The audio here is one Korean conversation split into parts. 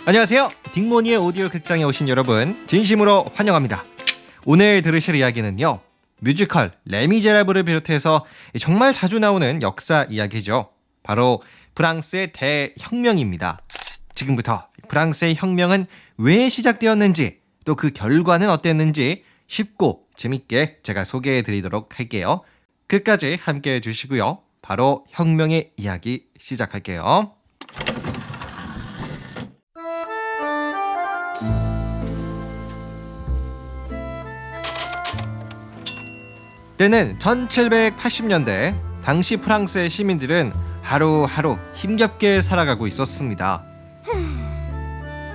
안녕하세요. 딩모니의 오디오 극장에 오신 여러분 진심으로 환영합니다. 오늘 들으실 이야기는요, 뮤지컬 레미제라블을 비롯해서 정말 자주 나오는 역사 이야기죠. 바로 프랑스의 대혁명입니다. 지금부터 프랑스의 혁명은 왜 시작되었는지, 또 그 결과는 어땠는지 쉽고 재밌게 제가 소개해 드리도록 할게요. 끝까지 함께 해주시고요. 바로 혁명의 이야기 시작할게요. 때는 1780년대, 당시 프랑스의 시민들은 하루하루 힘겹게 살아가고 있었습니다.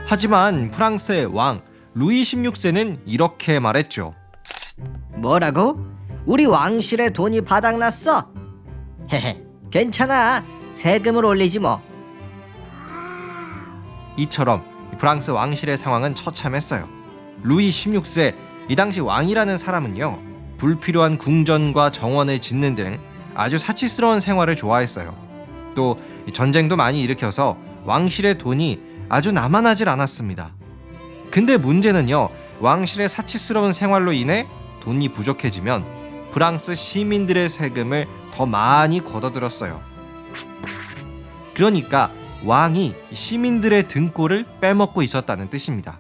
하지만 프랑스의 왕 루이 16세는 이렇게 말했죠. 뭐라고? 우리 왕실의 돈이 바닥났어? 헤헤, 괜찮아. 세금을 올리지 뭐. 이처럼 프랑스 왕실의 상황은 처참했어요. 루이 16세, 이 당시 왕이라는 사람은요, 불필요한 궁전과 정원을 짓는 등 아주 사치스러운 생활을 좋아했어요. 또 전쟁도 많이 일으켜서 왕실의 돈이 아주 남아나질 않았습니다. 근데 문제는요, 왕실의 사치스러운 생활로 인해 돈이 부족해지면 프랑스 시민들의 세금을 더 많이 걷어들었어요. 그러니까 왕이 시민들의 등골을 빼먹고 있었다는 뜻입니다.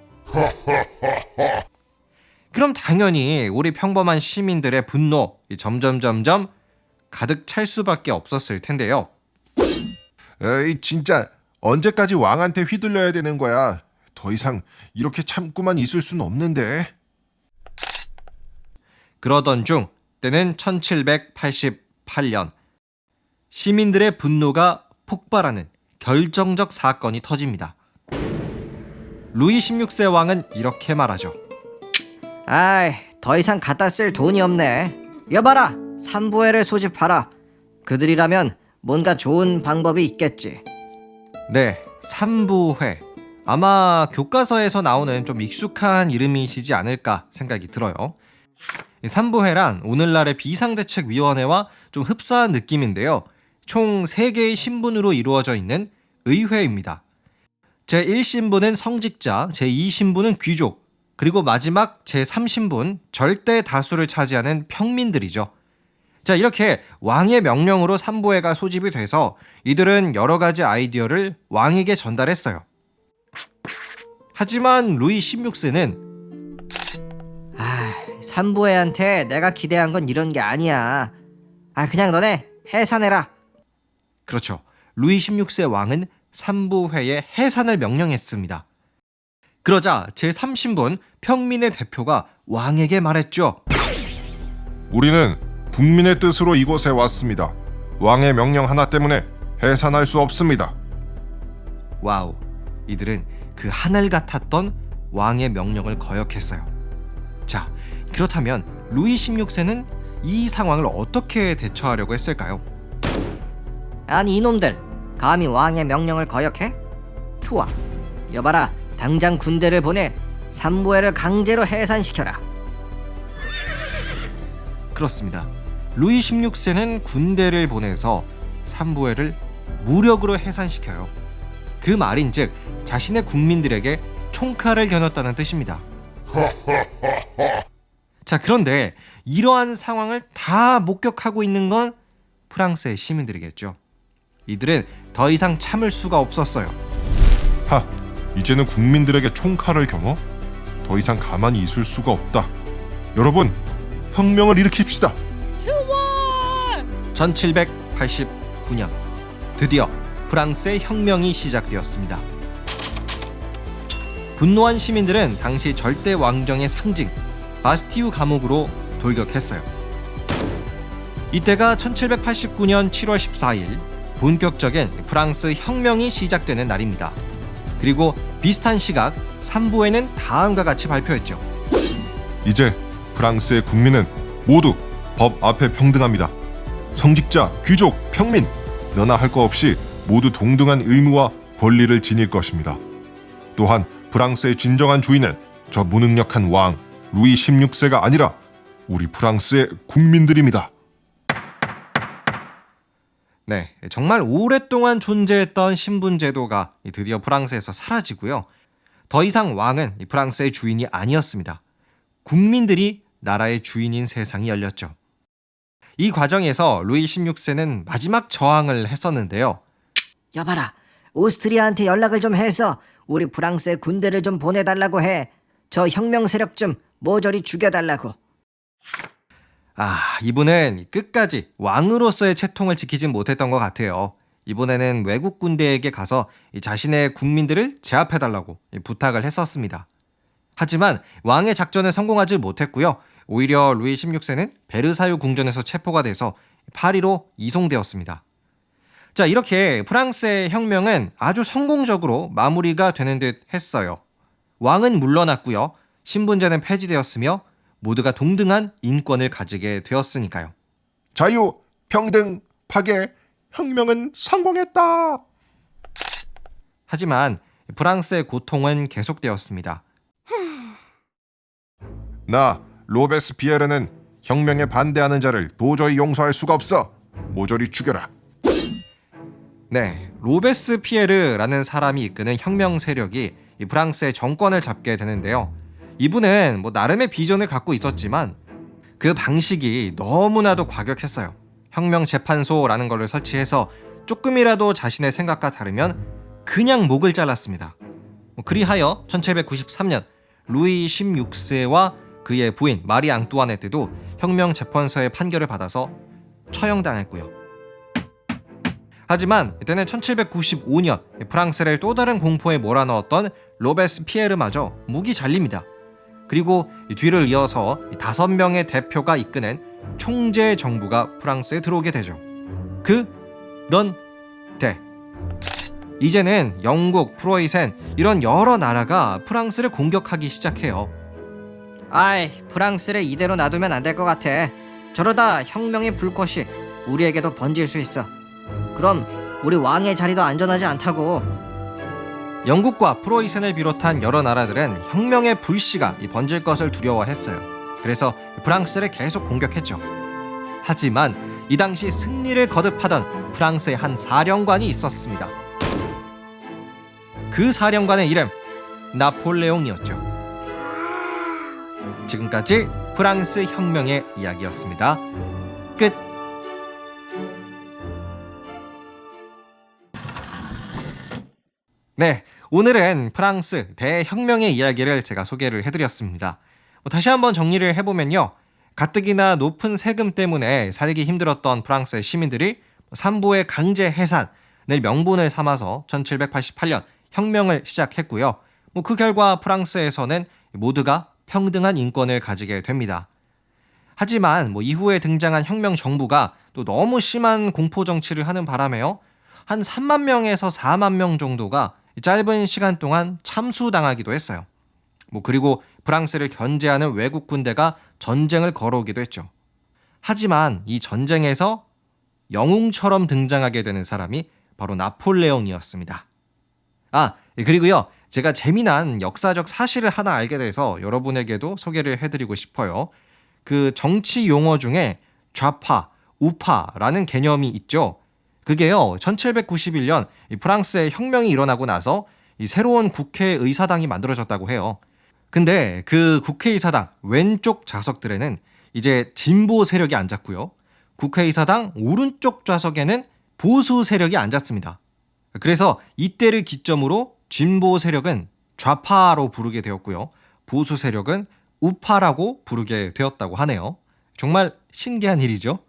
그럼 당연히 우리 평범한 시민들의 분노 점점 가득 찰 수밖에 없었을 텐데요. 에이, 진짜 언제까지 왕한테 휘둘려야 되는 거야? 더 이상 이렇게 참고만 있을 순 없는데. 그러던 중 때는 1788년, 시민들의 분노가 폭발하는 결정적 사건이 터집니다. 루이 16세 왕은 이렇게 말하죠. 아이, 더 이상 갖다 쓸 돈이 없네. 여봐라, 삼부회를 소집하라. 그들이라면 뭔가 좋은 방법이 있겠지. 네, 삼부회. 아마 교과서에서 나오는 좀 익숙한 이름이시지 않을까 생각이 들어요. 삼부회란 오늘날의 비상대책위원회와 좀 흡사한 느낌인데요. 총 3개의 신분으로 이루어져 있는 의회입니다. 제1신분은 성직자, 제2신분은 귀족, 그리고 마지막 제3신분, 절대 다수를 차지하는 평민들이죠. 자, 이렇게 왕의 명령으로 삼부회가 소집이 돼서 이들은 여러 가지 아이디어를 왕에게 전달했어요. 하지만 루이 16세는 삼부회한테 내가 기대한 건 이런 게 아니야. 그냥 너네 해산해라. 그렇죠. 루이 16세 왕은 삼부회의 해산을 명령했습니다. 그러자 제3신분 평민의 대표가 왕에게 말했죠. 우리는 국민의 뜻으로 이곳에 왔습니다. 왕의 명령 하나 때문에 해산할 수 없습니다. 와우, 이들은 그 하늘 같았던 왕의 명령을 거역했어요. 자, 그렇다면 루이 16세는 이 상황을 어떻게 대처하려고 했을까요? 아니, 이놈들 감히 왕의 명령을 거역해? 좋아, 여봐라, 당장 군대를 보내 삼부회를 강제로 해산시켜라. 그렇습니다. 루이 16세는 군대를 보내서 삼부회를 무력으로 해산시켜요. 그 말인즉 자신의 국민들에게 총칼을 겨눴다는 뜻입니다. 자, 그런데 이러한 상황을 다 목격하고 있는 건 프랑스의 시민들이겠죠. 이들은 더 이상 참을 수가 없었어요. 이제는 국민들에게 총칼을 겨눠? 더 이상 가만히 있을 수가 없다. 여러분, 혁명을 일으킵시다. 1789년, 드디어 프랑스의 혁명이 시작되었습니다. 분노한 시민들은 당시 절대 왕정의 상징 바스티유 감옥으로 돌격했어요. 이때가 1789년 7월 14일, 본격적인 프랑스 혁명이 시작되는 날입니다. 그리고 비슷한 시각 삼부회는 다음과 같이 발표했죠. 이제 프랑스의 국민은 모두 법 앞에 평등합니다. 성직자, 귀족, 평민, 너나 할 거 없이 모두 동등한 의무와 권리를 지닐 것입니다. 또한 프랑스의 진정한 주인은 저 무능력한 왕 루이 16세가 아니라 우리 프랑스의 국민들입니다. 네, 정말 오랫동안 존재했던 신분 제도가 드디어 프랑스에서 사라지고요. 더 이상 왕은 이 프랑스의 주인이 아니었습니다. 국민들이 나라의 주인인 세상이 열렸죠. 이 과정에서 루이 16세는 마지막 저항을 했었는데요. 여봐라, 오스트리아한테 연락을 좀 해서 우리 프랑스의 군대를 좀 보내달라고 해. 저 혁명 세력 좀 모조리 죽여달라고. 이분은 끝까지 왕으로서의 채통을 지키진 못했던 것 같아요. 이번에는 외국 군대에게 가서 자신의 국민들을 제압해달라고 부탁을 했었습니다. 하지만 왕의 작전은 성공하지 못했고요. 오히려 루이 16세는 베르사유 궁전에서 체포가 돼서 파리로 이송되었습니다. 자, 이렇게 프랑스의 혁명은 아주 성공적으로 마무리가 되는 듯 했어요. 왕은 물러났고요. 신분제는 폐지되었으며 모두가 동등한 인권을 가지게 되었으니까요. 자유, 평등, 파괴, 혁명은 성공했다. 하지만 프랑스의 고통은 계속되었습니다. 나 로베스피에르는 혁명에 반대하는 자를 도저히 용서할 수가 없어. 모조리 죽여라. 네, 로베스피에르라는 사람이 이끄는 혁명 세력이 이 프랑스의 정권을 잡게 되는데요. 이분은 나름의 비전을 갖고 있었지만 그 방식이 너무나도 과격했어요. 혁명재판소라는 것을 설치해서 조금이라도 자신의 생각과 다르면 그냥 목을 잘랐습니다. 그리하여 1793년 루이 16세와 그의 부인 마리 앙뚜아네트도 혁명재판소의 판결을 받아서 처형당했고요. 하지만 이때는 1795년 프랑스를 또 다른 공포에 몰아넣었던 로베스피에르마저 목이 잘립니다. 그리고 뒤를 이어서 5명의 대표가 이끄는 총재 정부가 프랑스에 들어오게 되죠. 그런데 이제는 영국, 프로이센 이런 여러 나라가 프랑스를 공격하기 시작해요. 프랑스를 이대로 놔두면 안 될 것 같아. 저러다 혁명의 불꽃이 우리에게도 번질 수 있어. 그럼 우리 왕의 자리도 안전하지 않다고. 영국과 프로이센을 비롯한 여러 나라들은 혁명의 불씨가 번질 것을 두려워했어요. 그래서 프랑스를 계속 공격했죠. 하지만 이 당시 승리를 거듭하던 프랑스의 한 사령관이 있었습니다. 그 사령관의 이름 나폴레옹이었죠. 지금까지 프랑스 혁명의 이야기였습니다. 끝. 네, 오늘은 프랑스 대혁명의 이야기를 제가 소개를 해드렸습니다. 다시 한번 정리를 해보면요. 가뜩이나 높은 세금 때문에 살기 힘들었던 프랑스의 시민들이 삼부의 강제 해산을 명분을 삼아서 1788년 혁명을 시작했고요. 그 결과 프랑스에서는 모두가 평등한 인권을 가지게 됩니다. 하지만 이후에 등장한 혁명 정부가 또 너무 심한 공포 정치를 하는 바람에요. 한 3만 명에서 4만 명 정도가 짧은 시간 동안 참수당하기도 했어요. 그리고 프랑스를 견제하는 외국 군대가 전쟁을 걸어오기도 했죠. 하지만 이 전쟁에서 영웅처럼 등장하게 되는 사람이 바로 나폴레옹이었습니다. 그리고요. 제가 재미난 역사적 사실을 하나 알게 돼서 여러분에게도 소개를 해드리고 싶어요. 그 정치 용어 중에 좌파, 우파라는 개념이 있죠. 그게요. 1791년 프랑스의 혁명이 일어나고 나서 이 새로운 국회의사당이 만들어졌다고 해요. 근데 그 국회의사당 왼쪽 좌석들에는 이제 진보 세력이 앉았고요. 국회의사당 오른쪽 좌석에는 보수 세력이 앉았습니다. 그래서 이때를 기점으로 진보 세력은 좌파로 부르게 되었고요. 보수 세력은 우파라고 부르게 되었다고 하네요. 정말 신기한 일이죠.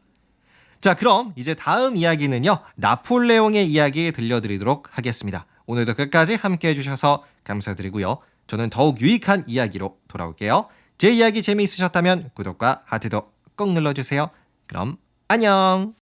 자, 그럼 이제 다음 이야기는요. 나폴레옹의 이야기 들려드리도록 하겠습니다. 오늘도 끝까지 함께 해주셔서 감사드리고요. 저는 더욱 유익한 이야기로 돌아올게요. 제 이야기 재미있으셨다면 구독과 하트도 꼭 눌러주세요. 그럼 안녕!